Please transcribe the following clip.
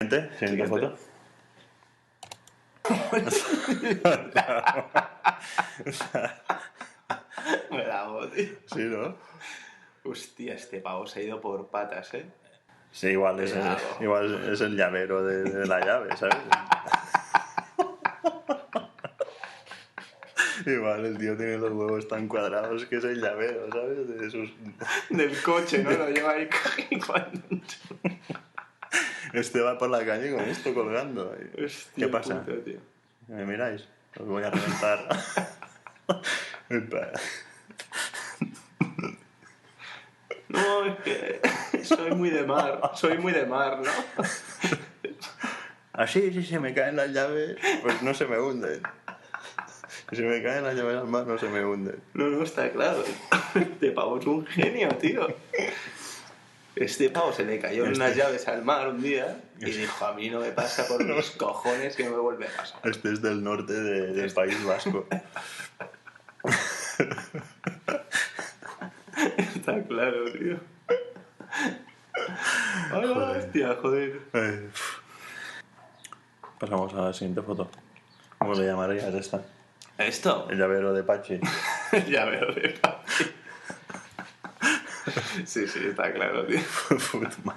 Siguiente foto. Me la hago, tío. Sí, ¿no? Hostia, este pavo se ha ido por patas, ¿eh? Sí, igual es el llavero de la llave, ¿sabes? Igual el tío tiene los huevos tan cuadrados que es el llavero, ¿sabes? De sus... Del coche, ¿no? Lo lleva ahí cuando... Este va por la calle con esto colgando. Hostia, ¿Qué pasa? puta, tío. ¿Me miráis? Os voy a reventar. No, es que soy muy de mar, ¿no? Así, si se me caen las llaves, pues no se me hunden. Si me caen las llaves al mar, no se me hunden. No, está claro. Este pavo es un genio, tío. Este pavo se le cayó unas llaves al mar un día y dijo, a mí no me pasa por los cojones que no me vuelve a pasar. Este es del norte del País Vasco. Está claro, tío. Ay, hostia, joder. Pasamos a la siguiente foto. ¿Cómo le llamarías esta? ¿Esto? El llavero de Pachi. Ya veo de Pachi. Sí, está claro, tío. Footman.